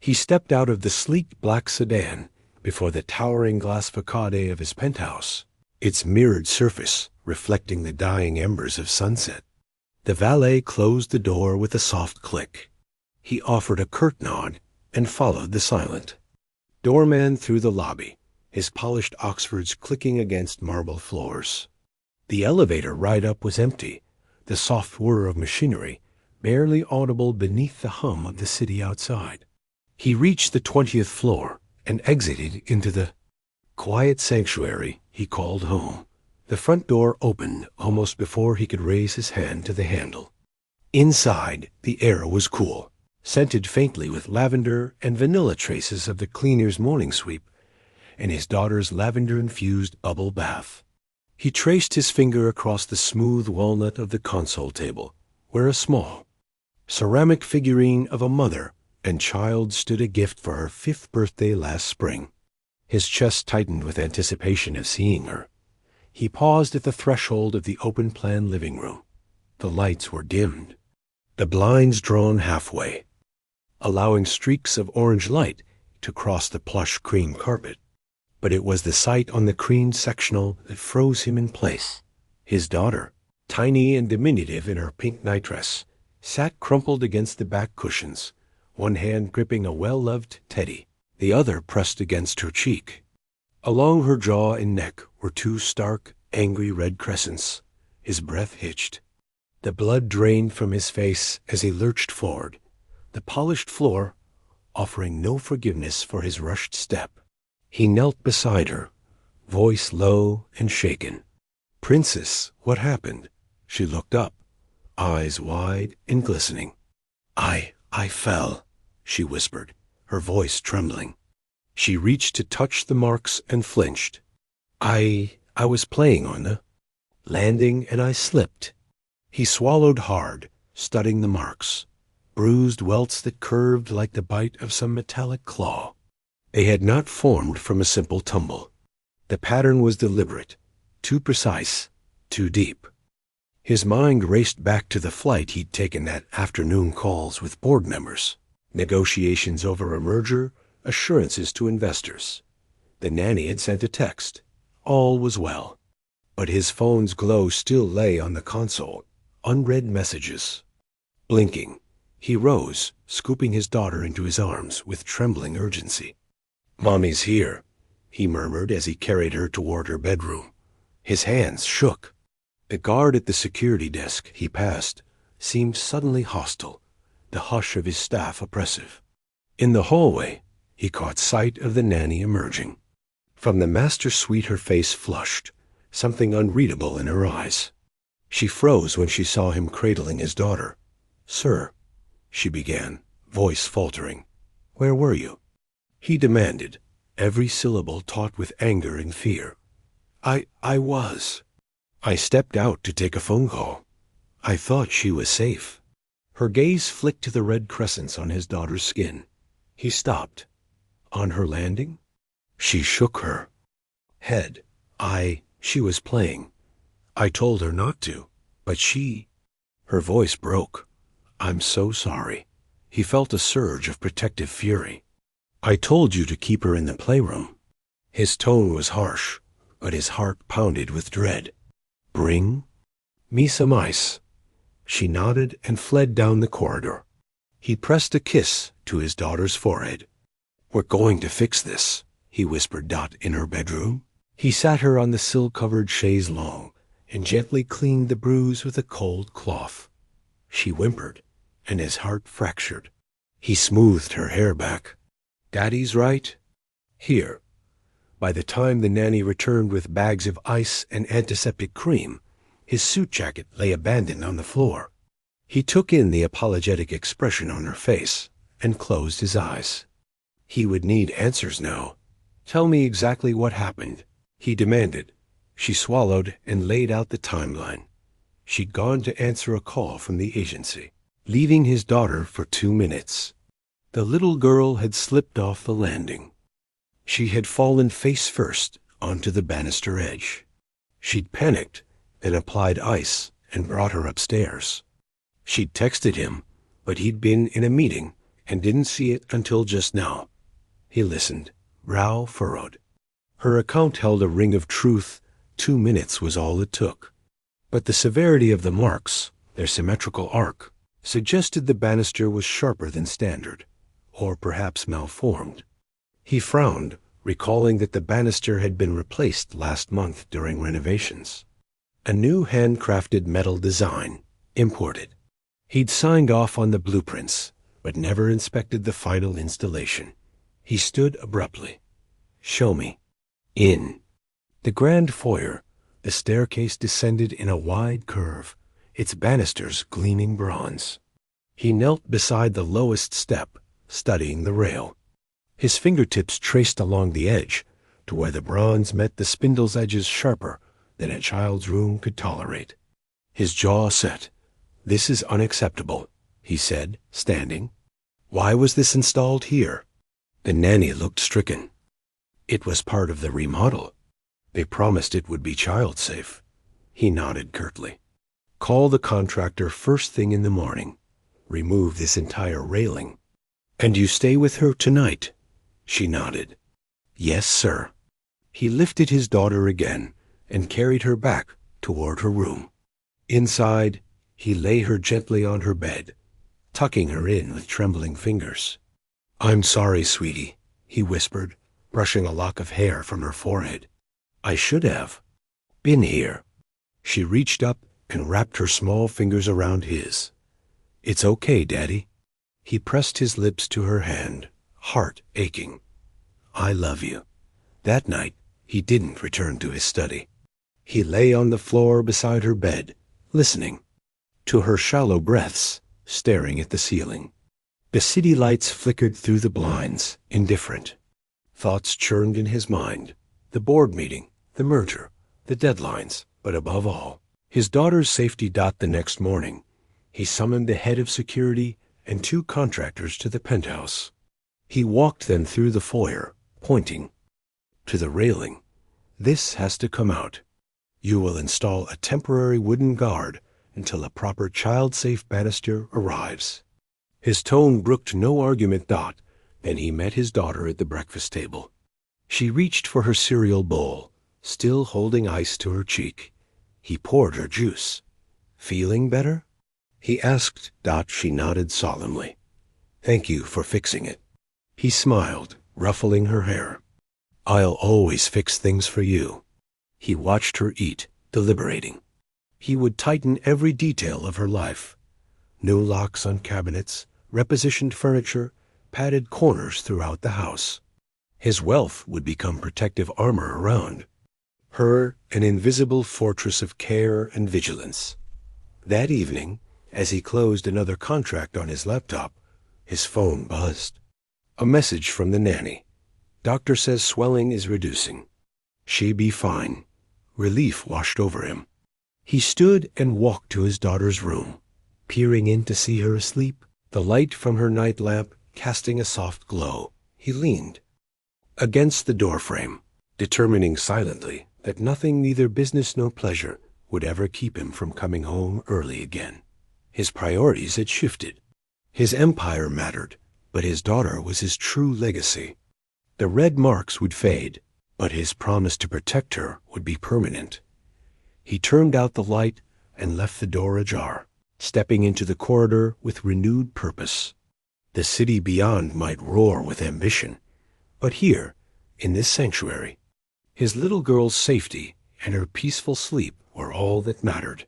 He stepped out of the sleek black sedan before the towering glass facade of his penthouse, its mirrored surface reflecting the dying embers of sunset. The valet closed the door with a soft click. He offered a curt nod and followed the silent doorman through the lobby, his polished Oxfords clicking against marble floors. The elevator ride-up was empty, the soft whir of machinery barely audible beneath the hum of the city outside. He reached the 20th floor and exited into the quiet sanctuary he called home. The front door opened almost before he could raise his hand to the handle. Inside, the air was cool, scented faintly with lavender and vanilla traces of the cleaner's morning sweep and his daughter's lavender-infused bubble bath. He traced his finger across the smooth walnut of the console table, where a small ceramic figurine of a mother and child stood a gift for her 5th birthday last spring. His chest tightened with anticipation of seeing her. He paused at the threshold of the open-plan living room. The lights were dimmed, the blinds drawn halfway, allowing streaks of orange light to cross the plush cream carpet. But it was the sight on the cream sectional that froze him in place. His daughter, tiny and diminutive in her pink nightdress, sat crumpled against the back cushions, one hand gripping a well-loved teddy, the other pressed against her cheek. Along her jaw and neck were 2 stark, angry red crescents. His breath hitched. The blood drained from his face as he lurched forward, the polished floor offering no forgiveness for his rushed step. He knelt beside her, voice low and shaken. "Princess, what happened?" She looked up, eyes wide and glistening. I fell," she whispered, her voice trembling. She reached to touch the marks and flinched. I was playing on the landing and I slipped." He swallowed hard, studying the marks, bruised welts that curved like the bite of some metallic claw. They had not formed from a simple tumble. The pattern was deliberate, too precise, too deep. His mind raced back to the flight he'd taken that afternoon calls with board members, negotiations over a merger, assurances to investors. The nanny had sent a text. All was well. But his phone's glow still lay on the console, unread messages. Blinking, he rose, scooping his daughter into his arms with trembling urgency. "Mommy's here," he murmured as he carried her toward her bedroom. His hands shook. The guard at the security desk he passed seemed suddenly hostile, the hush of his staff oppressive. In the hallway, he caught sight of the nanny emerging. From the master suite her face flushed, something unreadable in her eyes. She froze when she saw him cradling his daughter. "Sir," she began, voice faltering. "Where were you?" He demanded, every syllable taut with anger and fear. I stepped out to take a phone call. I thought she was safe." Her gaze flicked to the red crescents on his daughter's skin. He stopped. "On her landing?" She shook her head. She was playing. I told her not to, but she—" Her voice broke. "I'm so sorry." He felt a surge of protective fury. "I told you to keep her in the playroom." His tone was harsh, but his heart pounded with dread. "Bring me some ice." She nodded and fled down the corridor. He pressed a kiss to his daughter's forehead. "We're going to fix this," he whispered Dot in her bedroom. He sat her on the silk-covered chaise longue and gently cleaned the bruise with a cold cloth. She whimpered, and his heart fractured. He smoothed her hair back. "Daddy's right. Here." By the time the nanny returned with bags of ice and antiseptic cream, his suit jacket lay abandoned on the floor. He took in the apologetic expression on her face and closed his eyes. He would need answers now. "Tell me exactly what happened," he demanded. She swallowed and laid out the timeline. She'd gone to answer a call from the agency, leaving his daughter for 2 minutes. The little girl had slipped off the landing. She had fallen face first onto the banister edge. She'd panicked, then applied ice and brought her upstairs. She'd texted him, but he'd been in a meeting and didn't see it until just now. He listened, brow furrowed. Her account held a ring of truth. 2 minutes was all it took. But the severity of the marks, their symmetrical arc, suggested the banister was sharper than standard, or perhaps malformed. He frowned, recalling that the banister had been replaced last month during renovations. A new handcrafted metal design, imported. He'd signed off on the blueprints, but never inspected the final installation. He stood abruptly. "Show me." In. The grand foyer, the staircase descended in a wide curve, its banisters gleaming bronze. He knelt beside the lowest step, studying the rail. His fingertips traced along the edge to where the bronze met the spindle's edges sharper than a child's room could tolerate. His jaw set. "This is unacceptable," he said, standing. "Why was this installed here?" The nanny looked stricken. "It was part of the remodel. They promised it would be child-safe." He nodded curtly. "Call the contractor first thing in the morning. Remove this entire railing." "And you stay with her tonight?" She nodded. "Yes, sir." He lifted his daughter again and carried her back toward her room. Inside, he lay her gently on her bed, tucking her in with trembling fingers. "I'm sorry, sweetie," he whispered, brushing a lock of hair from her forehead. "I should have been here." She reached up and wrapped her small fingers around his. "It's okay, Daddy." He pressed his lips to her hand, heart aching. "I love you." That night, he didn't return to his study. He lay on the floor beside her bed, listening to her shallow breaths, staring at the ceiling. The city lights flickered through the blinds, indifferent. Thoughts churned in his mind. The board meeting, the merger, the deadlines, but above all, his daughter's safety. The next morning, he summoned the head of security and 2 contractors to the penthouse. He walked them through the foyer, pointing to the railing. "This has to come out. You will install a temporary wooden guard until a proper child-safe banister arrives." His tone brooked no argument. Then he met his daughter at the breakfast table. She reached for her cereal bowl, still holding ice to her cheek. He poured her juice. "Feeling better?" he asked. She nodded solemnly. "Thank you for fixing it." He smiled, ruffling her hair. "I'll always fix things for you." He watched her eat, deliberating. He would tighten every detail of her life. New locks on cabinets, repositioned furniture, padded corners throughout the house. His wealth would become protective armor around her, an invisible fortress of care and vigilance. That evening, as he closed another contract on his laptop, his phone buzzed. A message from the nanny. "Doctor says swelling is reducing. She be fine." Relief washed over him. He stood and walked to his daughter's room, peering in to see her asleep, the light from her night lamp casting a soft glow. He leaned against the doorframe, determining silently that nothing, neither business nor pleasure, would ever keep him from coming home early again. His priorities had shifted. His empire mattered, but his daughter was his true legacy. The red marks would fade, but his promise to protect her would be permanent. He turned out the light and left the door ajar, stepping into the corridor with renewed purpose. The city beyond might roar with ambition, but here, in this sanctuary, his little girl's safety and her peaceful sleep were all that mattered.